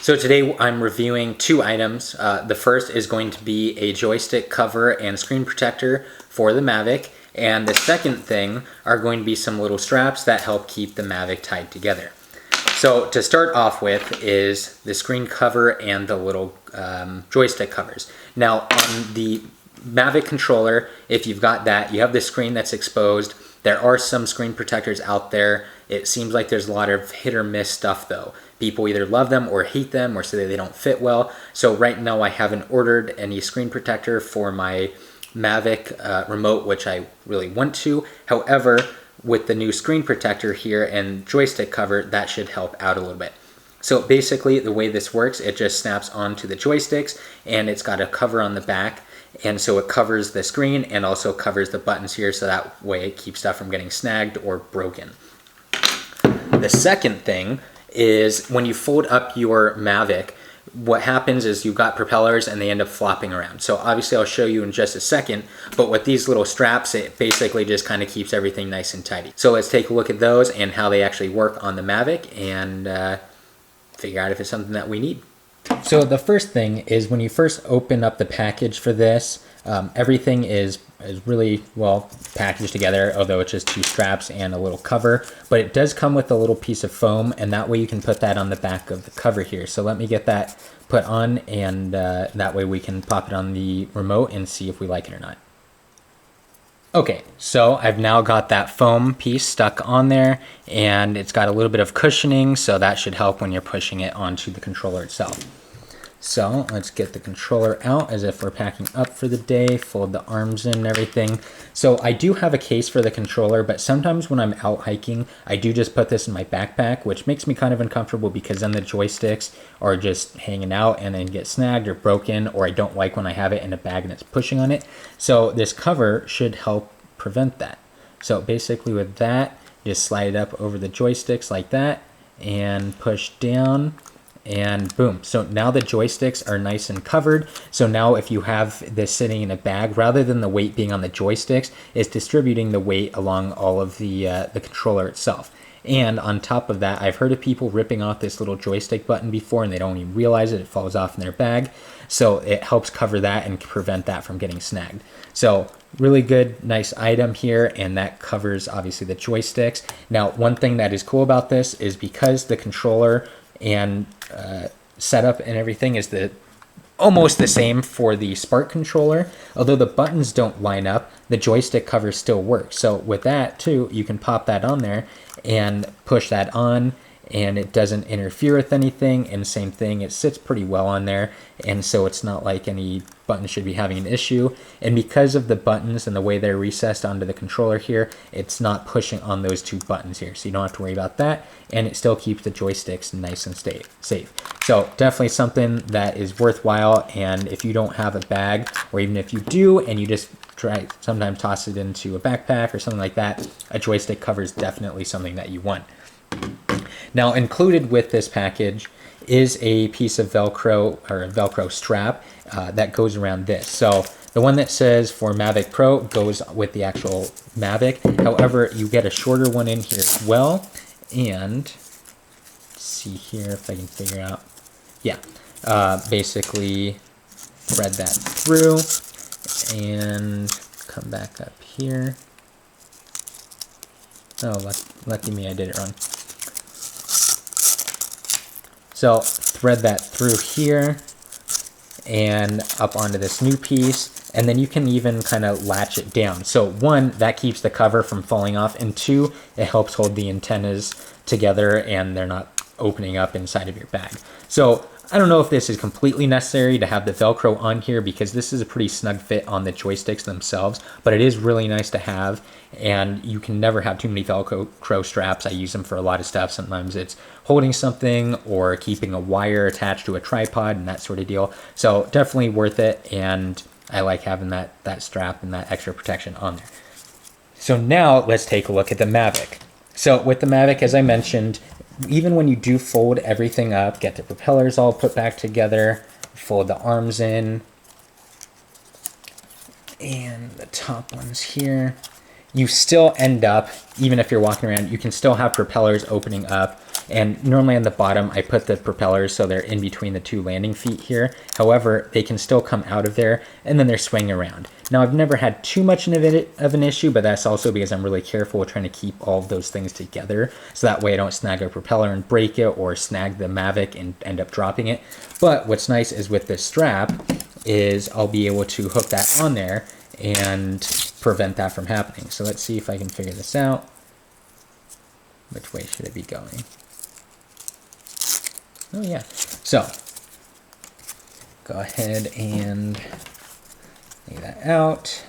So today I'm reviewing two items. The first is going to be a joystick cover and screen protector for the Mavic, and the second thing are going to be some little straps that help keep the Mavic tied together. So to start off with is the screen cover and the little joystick covers. Now on the Mavic controller, if you've got that, you have the screen that's exposed. There are some screen protectors out there. It seems like there's a lot of hit or miss stuff though. People either love them or hate them or say they don't fit well. So right now I haven't ordered any screen protector for my Mavic remote, which I really want to. However, with the new screen protector here and joystick cover, that should help out a little bit. So basically the way this works, it just snaps onto the joysticks and it's got a cover on the back. And so it covers the screen and also covers the buttons here, so that way it keeps stuff from getting snagged or broken. The second thing is when you fold up your Mavic, what happens is you've got propellers and they end up flopping around. So obviously I'll show you in just a second, but with these little straps, it basically just kind of keeps everything nice and tidy. So let's take a look at those and how they actually work on the Mavic and figure out if it's something that we need. So the first thing is when you first open up the package for this, everything is really well packaged together, although it's just two straps and a little cover, but it does come with a little piece of foam, and that way you can put that on the back of the cover here. So let me get that put on, and that way we can pop it on the remote and see if we like it or not. Okay, so I've now got that foam piece stuck on there, and it's got a little bit of cushioning, so that should help when you're pushing it onto the controller itself. So let's get the controller out as if we're packing up for the day, fold the arms in and everything. So I do have a case for the controller, but sometimes when I'm out hiking, I do just put this in my backpack, which makes me kind of uncomfortable because then the joysticks are just hanging out and then get snagged or broken, or I don't like when I have it in a bag and it's pushing on it. So this cover should help prevent that. So basically with that, just slide it up over the joysticks like that and push down. And boom. So now the joysticks are nice and covered. So now if you have this sitting in a bag, rather than the weight being on the joysticks, it's distributing the weight along all of the controller itself. And on top of that, I've heard of people ripping off this little joystick button before and they don't even realize it. It falls off in their bag. So it helps cover that and prevent that from getting snagged. So really good, nice item here, and that covers obviously the joysticks. Now, one thing that is cool about this is because the controller and setup and everything is almost the same for the Spark controller. Although the buttons don't line up, the joystick cover still works. So with that too, you can pop that on there and push that on, and it doesn't interfere with anything. And same thing, it sits pretty well on there, and so it's not like any button should be having an issue. And because of the buttons and the way they're recessed onto the controller here, it's not pushing on those two buttons here, so you don't have to worry about that, and it still keeps the joysticks nice and safe. So definitely something that is worthwhile. And if you don't have a bag, or even if you do and you just try sometimes toss it into a backpack or something like that, a joystick cover is definitely something that you want. Now included with this package is a piece of Velcro, or a Velcro strap that goes around this. So the one that says for Mavic Pro goes with the actual Mavic. However, you get a shorter one in here as well. And let's see here if I can figure out. Yeah, basically thread that through and come back up here. Oh, lucky me, I did it wrong. So thread that through here and up onto this new piece, and then you can even kind of latch it down. So one, that keeps the cover from falling off, and two, it helps hold the antennas together and they're not opening up inside of your bag. So I don't know if this is completely necessary to have the Velcro on here, because this is a pretty snug fit on the joysticks themselves, but it is really nice to have, and you can never have too many Velcro straps. I use them for a lot of stuff. Sometimes it's holding something or keeping a wire attached to a tripod and that sort of deal. So definitely worth it, and I like having that strap and that extra protection on there. So now let's take a look at the Mavic. So with the Mavic, as I mentioned, even when you do fold everything up, get the propellers all put back together, fold the arms in, and the top ones here, you still end up, even if you're walking around, you can still have propellers opening up And normally on the bottom, I put the propellers so they're in between the two landing feet here. However, they can still come out of there and then they're swinging around. Now, I've never had too much of an issue, but that's also because I'm really careful with trying to keep all of those things together. So that way I don't snag a propeller and break it, or snag the Mavic and end up dropping it. But what's nice is with this strap is I'll be able to hook that on there and prevent that from happening. So let's see if I can figure this out. Which way should it be going? Oh yeah. So go ahead and lay that out.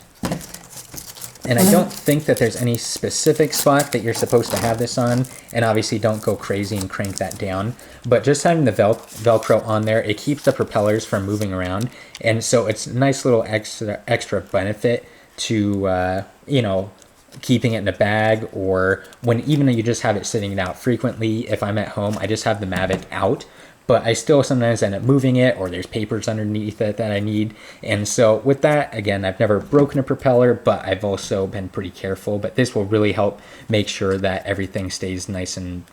And I don't think that there's any specific spot that you're supposed to have this on. And obviously don't go crazy and crank that down. But just having the Velcro on there, it keeps the propellers from moving around. And so it's a nice little extra benefit to, you know, keeping it in a bag, or when even you just have it sitting out. Frequently, if I'm at home, I just have the Mavic out, but I still sometimes end up moving it, or there's papers underneath it that I need. And so with that, again, I've never broken a propeller, but I've also been pretty careful. But this will really help make sure that everything stays nice and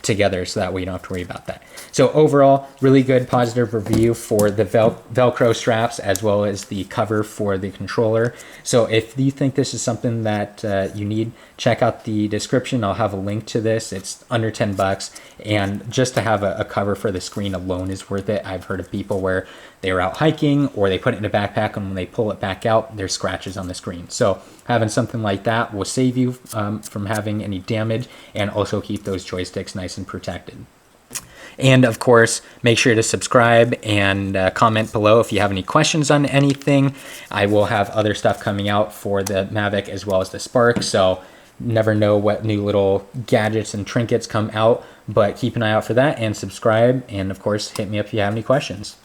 together, so that way you don't have to worry about that. So overall, really good positive review for the Velcro straps, as well as the cover for the controller. So if you think this is something that you need, check out the description. I'll have a link to this. It's under 10 bucks, and just to have a cover for the screen alone is worth it. I've heard of people where they were out hiking, or they put it in a backpack, and when they pull it back out, there's scratches on the screen. So having something like that will save you from having any damage, and also keep those joysticks nice and protected. And of course, make sure to subscribe and comment below if you have any questions on anything. I will have other stuff coming out for the Mavic as well as the Spark, so never know what new little gadgets and trinkets come out, but keep an eye out for that and subscribe. And of course, hit me up if you have any questions.